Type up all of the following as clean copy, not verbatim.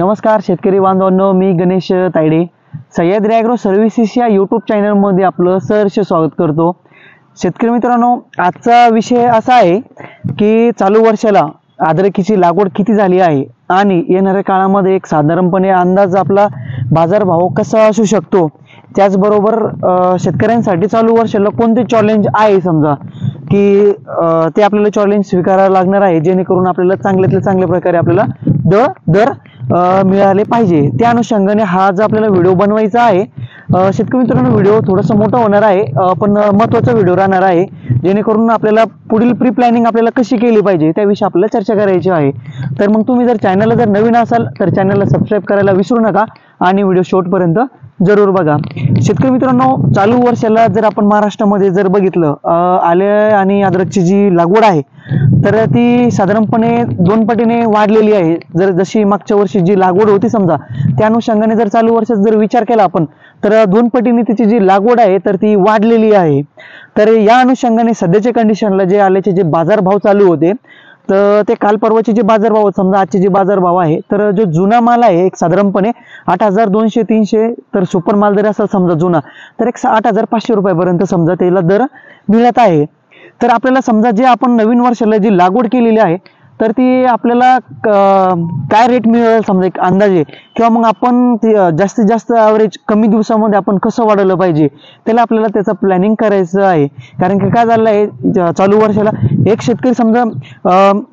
नमस्कार शेतकरी बांधवांनो, मी गणेश तायडे सह्याद्री ॲग्रो सर्व्हिसेस या यूट्यूब चॅनलमध्ये आपलं सहर्ष स्वागत करतो। शेतकरी मित्रांनो, आजचा विषय असा आहे की चालू वर्षाला अद्रकीची लागवड किती झाली आहे आणि येणाऱ्या काळामध्ये एक साधारणपणे अंदाज आपला बाजारभाव कसा असू शकतो, त्याचबरोबर शेतकऱ्यांसाठी चालू वर्षाला कोणते चॅलेंज आहे समजा की ते आपल्याला चॅलेंज स्वीकारावं लागणार आहे, जेणेकरून आपल्याला चांगल्यातल्या चांगल्या प्रकारे आपल्याला दर मिळाले पाहिजे। त्या अनुषंगाने हा जो आपल्याला व्हिडिओ बनवायचा आहे, शेतकरी मित्रांनो व्हिडिओ थोडासा मोठा होणार आहे, पण महत्त्वाचा व्हिडिओ राहणार आहे, जेणेकरून आपल्याला पुढील प्री प्लॅनिंग आपल्याला कशी केली पाहिजे त्याविषयी आपल्याला चर्चा करायची आहे। तर मग तुम्ही जर चॅनलला जर नवीन असाल तर चॅनलला सबस्क्राईब करायला विसरू नका आणि व्हिडिओ शेवटपर्यंत जरूर बघा। शेतकरी मित्रांनो, चालू वर्षाला जर आपण महाराष्ट्रामध्ये जर बघितलं, आले आणि अद्रकची जी लागवड आहे तर ती साधारणपणे 2 पटीने वाढलेली आहे। जशी मागच्या वर्षी जी लागवड होती समजा, त्या अनुषंगाने जर चालू वर्षात जर विचार केला आपण तर 2 पटीने तिची जी लागवड आहे तर ती वाढलेली आहे। तर या अनुषंगाने सध्याच्या कंडिशनला जे आल्याचे जे बाजारभाव चालू होते तर ते काल परवाचे जे बाजारभाव समजा आजचे जे बाजारभाव आहे, तर जो जुना माल आहे एक साधारणपणे 8,200-300, तर सुपर माल जर असेल समजा जुना तर एक 8,500 रुपयापर्यंत समजा त्याला दर मिळत आहे। तर आपल्याला समजा जे आपण नवीन वर्षाला जी लागवड केलेली आहे तर ती आपल्याला काय रेट मिळेल समजा एक अंदाजे, किंवा मग आपण जास्तीत जास्त ॲव्हरेज कमी दिवसामध्ये आपण कसं वाढवलं पाहिजे त्याला आपल्याला त्याचं प्लॅनिंग करायचं आहे। कारण की काय झालं आहे, चालू वर्षाला एक शेतकरी समजा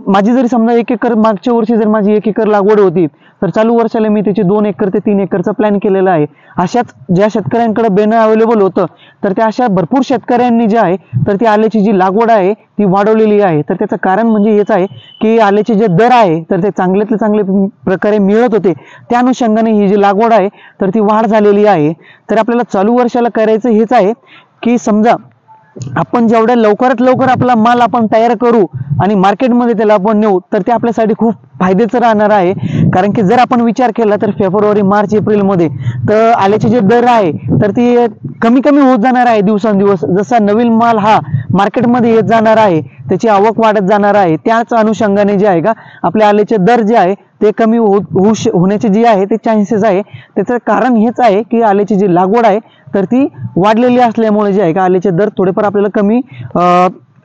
माझी जरी समजा 1 एकर मागच्या वर्षी जर माझी 1 एकर लागवड होती तर चालू वर्षाला मी त्याची 2 एकर ते 3 एकरचा प्लॅन केलेला आहे। अशाच ज्या शेतकऱ्यांकडे बेनं अवेलेबल होतं तर त्या अशा भरपूर शेतकऱ्यांनी जे आहे तर ती आल्याची जी लागवड आहे ती वाढवलेली आहे। तर त्याचं कारण म्हणजे हेच आहे की आल्याचे जे दर आहे तर ते चांगल्यातले चांगले प्रकारे मिळत होते, त्या अनुषंगाने ही जी लागवड आहे तर ती वाढ झालेली आहे। तर आपल्याला चालू वर्षाला करायचं हेच आहे की समजा आपण जेवढ्या लवकरात लवकर आपला माल आपण तयार करू आणि मार्केटमध्ये त्याला आपण नेऊ तर ते आपल्यासाठी खूप फायद्याचं राहणार आहे। कारण की जर आपण विचार केला तर फेब्रुवारी, मार्च, एप्रिलमध्ये तर आल्याचे जे दर आहे तर ती कमी कमी होत जाणार आहे दिवसेंदिवस। जसा नवीन माल हा मार्केटमध्ये येत जाणार आहे, त्याची आवक वाढत जाणार आहे, त्याच अनुषंगाने जे आहे का आपले आल्याचे दर जे आहे ते कमी होण्याचे जे आहे ते चान्सेस आहे। त्याचं कारण हेच आहे की आल्याची जी लागवड आहे तर ती वाढलेली असल्यामुळे जे आहे का आल्याचे दर थोडेफार आपल्याला कमी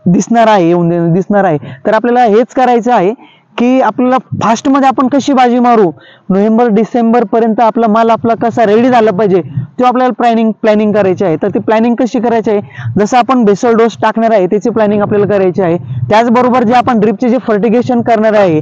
दिसणार आहे। तर आपल्याला हेच करायचं आहे की आपल्याला फास्टमध्ये आपण कशी बाजी मारू, नोव्हेंबर डिसेंबर पर्यंत आपला माल आपला कसा रेडी झाला पाहिजे तो आपल्याला प्लॅनिंग करायची आहे। तर ती प्लॅनिंग कशी करायची आहे, जसं आपण बेसल डोस टाकणार आहे त्याची प्लॅनिंग आपल्याला करायची आहे। त्याचबरोबर जे आपण ड्रिपचे जे फर्टिगेशन करणार आहे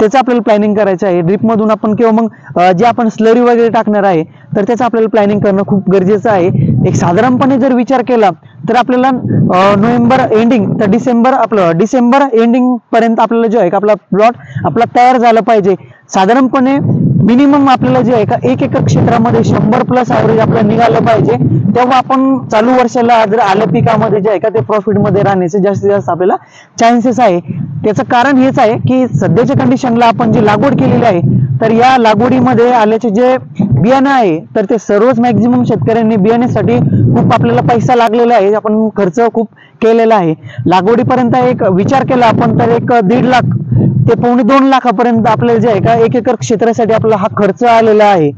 त्याचं आपल्याला प्लॅनिंग करायचं आहे। ड्रिपमधून आपण किंवा मग जे आपण स्लरी वगैरे टाकणार आहे तर त्याचं आपल्याला प्लॅनिंग करणं खूप गरजेचं आहे। एक साधारणपणे जर विचार केला तर आपल्याला नोव्हेंबर एंडिंग तर डिसेंबर एंडिंग पर्यंत आपल्याला जो आहे का आपला प्लॉट आपला तयार झाला पाहिजे। साधारणपणे मिनिमम आपल्याला जे आहे का 1 एकर क्षेत्रामध्ये 100+ ॲव्हरेज आपल्याला निघालं पाहिजे, तेव्हा आपण चालू वर्षाला जर आल्या पिकामध्ये जे आहे का ते प्रॉफिटमध्ये राहण्याचे जास्तीत जास्त आपल्याला चान्सेस आहे। त्याचं कारण हेच आहे की सध्याच्या कंडिशनला आपण जी लागवड केलेली आहे तर या लागवडीमध्ये आल्याचे जे बियाणं आहे तर ते सर्वच मॅक्झिमम शेतकऱ्यांनी बियाण्यासाठी खूप आपल्याला पैसा लागलेला आहे, आपण खर्च खूप केलेला आहे। लागवडीपर्यंत एक विचार केला आपण तर 1.5 लाख ते 2.25 लाखापर्यंत आपल्याला जे आहे का 1 एकर क्षेत्रासाठी आपला हा खर्च आलेला आहे।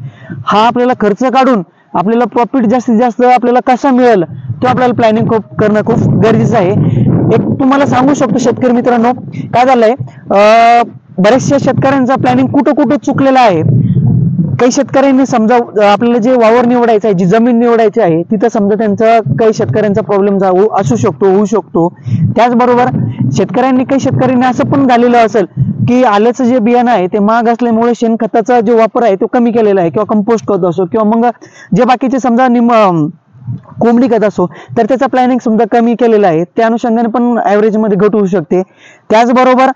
हा आपल्याला खर्च काढून आपल्याला प्रॉफिट जास्तीत जास्त आपल्याला कसा मिळेल तो आपल्याला प्लॅनिंग करणं खूप गरजेचं आहे। एक तुम्हाला सांगू शकतो शेतकरी मित्रांनो, काय झालंय, बऱ्याचशा शेतकऱ्यांचा प्लॅनिंग कुठं चुकलेला आहे। काही शेतकऱ्यांनी समजा आपल्याला जे वावर निवडायचं आहे, जी जमीन निवडायची आहे तिथं समजा त्यांचा काही शेतकऱ्यांचा प्रॉब्लेम होऊ शकतो। त्याचबरोबर काही शेतकऱ्यांनी असं पण झालेलं असेल की आल्याचं जे बियाणं आहे ते महाग असल्यामुळे शेणखताचा जो वापर आहे तो कमी केलेला आहे, किंवा कंपोस्ट खत असो किंवा मग जे बाकीचे समजा कोंबडी खत असो तर त्याचा प्लॅनिंग सुद्धा कमी केलेला आहे। त्या अनुषंगाने पण ॲव्हरेजमध्ये घट होऊ शकते। त्याचबरोबर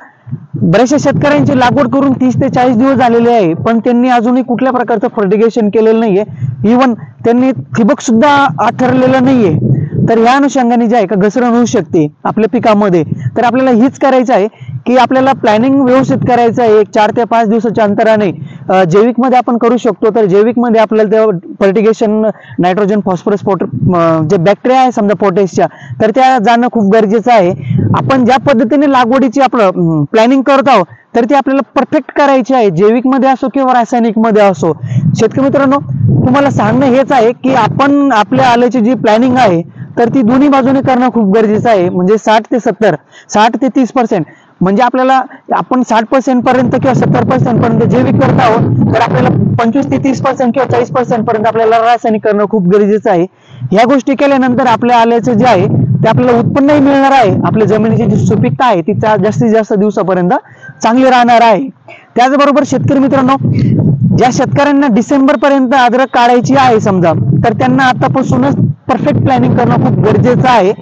बऱ्याचशा शेतकऱ्यांची लागवड करून 30 ते 40 दिवस झालेले आहे, पण त्यांनी अजूनही कुठल्या प्रकारचं फर्टिगेशन केलेलं नाहीये, इव्हन त्यांनी ठिबक सुद्धा आथरलेलं नाहीये। तर या अनुषंगाने जे आहे का घसरण होऊ शकते आपल्या पिकामध्ये। तर आपल्याला हीच करायचं आहे की आपल्याला प्लॅनिंग व्यवस्थित करायचं आहे। 4 ते 5 दिवसाच्या अंतराने जैविक मध्ये आपण करू शकतो, तर जैविक मध्ये आपल्याला फर्टिगेशन नायट्रोजन, फॉस्फरस, जे बॅक्टेरिया आहे समजा पोटॅशच्या तर त्या जाणं खूप गरजेचं आहे। आपण ज्या पद्धतीने लागवडीची आपलं प्लॅनिंग करत आहोत तर ती आपल्याला परफेक्ट करायची आहे, जैविक मध्ये असो किंवा रासायनिक मध्ये असो. शेतकरी मित्रांनो, तुम्हाला सांगणं हेच आहे की आपण आपल्या आल्याची जी प्लॅनिंग आहे तर ती दोन्ही बाजूने करणं खूप गरजेचं आहे. म्हणजे 60 ते 70, 60 ते 30%, म्हणजे आपल्याला आपण 60% पर्यंत किंवा 70% पर्यंत जैविक करत आहोत, तर आपल्याला 25 ते 30% किंवा 40% पर्यंत आपल्याला रासायनिक करणं खूप गरजेचं आहे. ह्या गोष्टी केल्यानंतर आपल्या आल्याचं जे आहे ते आपल्याला उत्पन्नही मिळणार आहे, आपल्या जमिनीची जी सुपीकता आहे ती जास्तीत जास्त दिवसापर्यंत चांगली राहणार आहे. त्याचबरोबर शेतकरी मित्रांनो, ज्या शेतकऱ्यांना डिसेंबर पर्यंत अद्रक काढायची आहे समजा, तर त्यांना आतापासूनच परफेक्ट प्लॅनिंग करणं खूप गरजेचं आहे.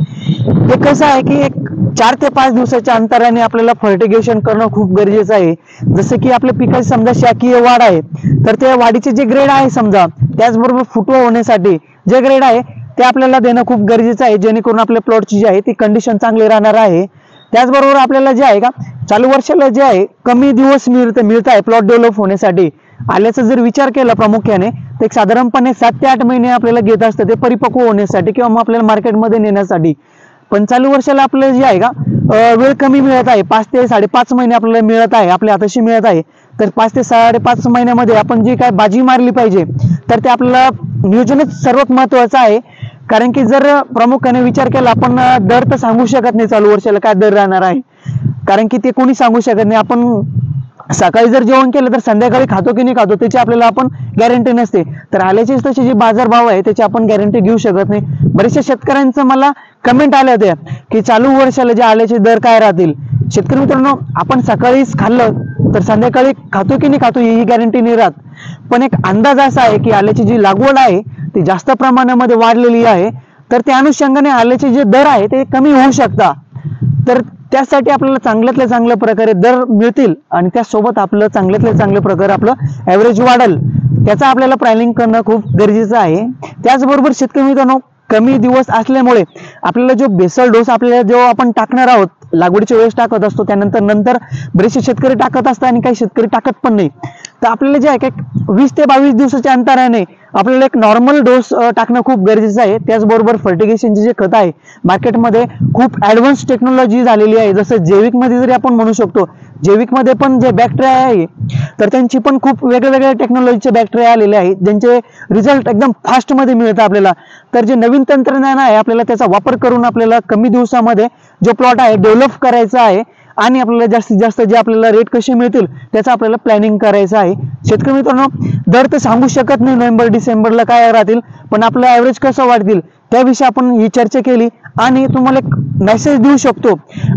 ते कसं आहे की एक 4 ते 5 दिवसाच्या अंतराने आपल्याला फर्टिगेशन करणं खूप गरजेचं आहे. जसं की आपल्या पिकाची समजा शाकीय वाढ आहे, तर त्या वाढीचे जे ग्रेड आहे समजा, त्याचबरोबर फुटवा होण्यासाठी जे ग्रेड आहे ते आपल्याला देणं खूप गरजेचं आहे, जेणेकरून आपल्या प्लॉटची जी आहे ती कंडिशन चांगली राहणार आहे. त्याचबरोबर आपल्याला जे आहे का चालू वर्षाला जे आहे कमी दिवस मिळत आहे प्लॉट डेव्हलप होण्यासाठी. आल्याचा जर विचार केला प्रामुख्याने तर एक साधारणपणे 7 ते 8 महिने आपल्याला घेत असतं ते परिपक्व होण्यासाठी किंवा मग आपल्याला मार्केटमध्ये नेण्यासाठी. पण चालू वर्षाला आपल्याला जे आहे का वेळ कमी मिळत आहे, 5 ते 5.5 महिने आपल्याला मिळत आहे, आपल्या हाताशी मिळत आहे. तर 5 ते 5.5 महिन्यामध्ये आपण जी काय बाजी मारली पाहिजे तर ते आपल्याला नियोजनच सर्वात महत्वाचं आहे. कारण की जर प्रामुख्याने विचार केला, आपण दर तर सांगू शकत नाही चालू वर्षाला काय दर राहणार आहे, कारण की ते कोणी सांगू शकत नाही. आपण सकाळी जर जेवण केलं तर संध्याकाळी खातो की नाही खातो त्याची आपल्याला आपण गॅरंटी नसते. तर आल्याचीच तशी जी बाजारभाव आहे त्याची आपण गॅरंटी घेऊ शकत नाही. बरेचशा शेतकऱ्यांचं मला कमेंट आल्या होत्या की चालू वर्षाला जे आल्याचे दर काय राहतील. शेतकरी मित्रांनो, आपण सकाळीच खाल्लं तर संध्याकाळी खातो की नाही खातो ही गॅरंटी नाही राहत. पण एक अंदाज असा आहे की आल्याची जी लागवड आहे ती जास्त प्रमाणामध्ये वाढलेली आहे, तर त्या अनुषंगाने आल्याचे जे दर आहे ते कमी होऊ शकतात. तर त्यासाठी आपल्याला चांगल्यातल्या चांगल्या प्रकारे दर मिळतील आणि त्यासोबत आपलं चांगल्यातल्या चांगल्या प्रकारे आपलं ॲव्हरेज वाढेल, त्याचा आपल्याला प्लॅनिंग करणं खूप गरजेचं आहे. त्याचबरोबर शेतकरी मित्रांनो, कमी दिवस असल्यामुळे आपल्याला जो बेसल डोस आपल्याला जो आपण टाकणार आहोत लागवडीच्या वेळेस टाकत असतो, त्यानंतर बरेचसे शेतकरी टाकत असतात आणि काही शेतकरी टाकत पण नाही. तर आपल्याला जे आहे का 20 ते 22 दिवसाच्या अंतराने आपल्याला एक नॉर्मल डोस टाकणं खूप गरजेचं आहे. त्याचबरोबर फर्टिगेशनचे जे खत आहे मार्केटमध्ये खूप ॲडव्हान्स टेक्नॉलॉजी झालेली आहे. जसं जैविकमध्ये जरी आपण म्हणू शकतो, जैविकमध्ये पण जे बॅक्टेरिया आहे तर त्यांची पण खूप वेगवेगळ्या टेक्नॉलॉजीचे बॅक्टेरिया आलेले आहेत, ज्यांचे रिझल्ट एकदम फास्टमध्ये मिळतात आपल्याला. तर जे नवीन तंत्रज्ञान आहे आपल्याला त्याचा वापर करून आपल्याला कमी दिवसामध्ये जो प्लॉट आहे डेव्हलप करायचा आहे आणि आपल्याला जास्तीत जास्त जे आपल्याला रेट कसे मिळतील त्याचं आपल्याला प्लॅनिंग करायचं आहे. शेतकरी मित्रांनो, दर तर सांगू शकत नाही नोव्हेंबर डिसेंबरला काय राहतील, पण आपलं ॲव्हरेज कसं वाढतील त्याविषयी आपण ही चर्चा केली. आणि तुम्हाला एक मेसेज देऊ शकतो,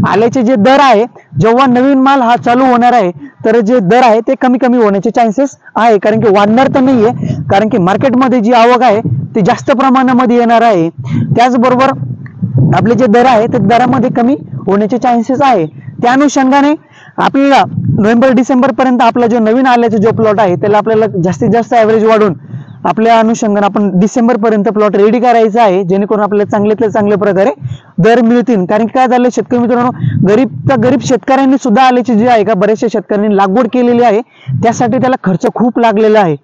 आल्याचे जे दर आहे जेव्हा नवीन माल हा चालू होणार आहे तर जे दर आहे ते कमी कमी होण्याचे चान्सेस आहे. कारण की वाढणार तर नाहीये, कारण की मार्केटमध्ये जी आवक आहे ती जास्त प्रमाणामध्ये येणार आहे. त्याचबरोबर आपले जे दर आहे ते दरामध्ये कमी होण्याचे चान्सेस आहे. त्या अनुषंगाने आपल्याला नोव्हेंबर डिसेंबर पर्यंत आपला जो नवीन आल्याचा जो प्लॉट आहे त्याला आपल्याला जास्तीत जास्त ॲव्हरेज वाढून आपल्या अनुषंगाने आपण डिसेंबर पर्यंत प्लॉट रेडी करायचा आहे, जेणेकरून आपल्याला चांगल्यातल्या चांगल्या प्रकारे दर मिळतील. कारण की काय झालं शेतकरी मित्रांनो, गरीब शेतकऱ्यांनी सुद्धा आल्याची जी आहे का बऱ्याचशा शेतकऱ्यांनी लागवड केलेली आहे, त्यासाठी त्याला खर्च खूप लागलेला आहे.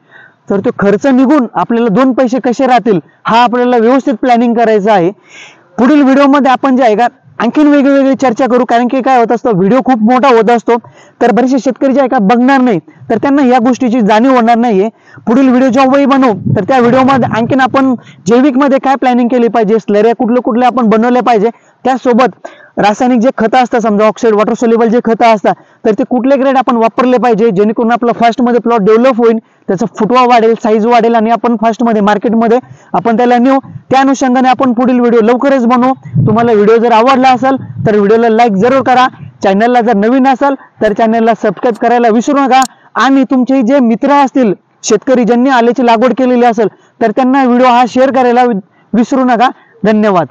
तर तो खर्च निघून आपल्याला 2 पैसे कसे राहतील हा आपल्याला व्यवस्थित प्लॅनिंग करायचा आहे. पुढील व्हिडिओमध्ये आपण जे आहे का आणखीन वेगवेगळी चर्चा करू. कारण की काय होत असतं, व्हिडिओ खूप मोठा होत असतो तर बरेचसे शेतकरी जे आहे का बघणार नाही, तर त्यांना या गोष्टीची जाणीव होणार नाहीये. पुढील व्हिडिओ जेव्हाही बनवू तर त्या व्हिडिओमध्ये आणखीन आपण जैविकमध्ये काय प्लॅनिंग केली पाहिजे, स्लऱ्या कुठले आपण बनवले पाहिजे, त्यासोबत रासायनिक जे खतं असतात समजा ऑक्साईड वॉटर सोल्युबल जे खतं असतात तर ते कुठले ग्रेड आपण वापरले पाहिजे, जेणेकरून आपला फास्टमध्ये प्लॉट डेव्हलप होईल, त्याचा फुटवा वाढेल, साईज वाढेल आणि आपण फास्टमध्ये मार्केटमध्ये आपण त्याला नेऊ. त्या अनुषंगाने आपण पुढील व्हिडिओ लवकरच बनवू. तुम्हाला व्हिडिओ जर आवडला असेल तर व्हिडिओला लाईक जरूर करा. चॅनलला जर नवीन असेल तर चॅनलला सबस्क्राईब करायला विसरू नका. आणि तुमचे जे मित्र असतील शेतकरी ज्यांनी आल्याची लागवड केलेली असेल तर त्यांना व्हिडिओ हा शेअर करायला विसरू नका. धन्यवाद.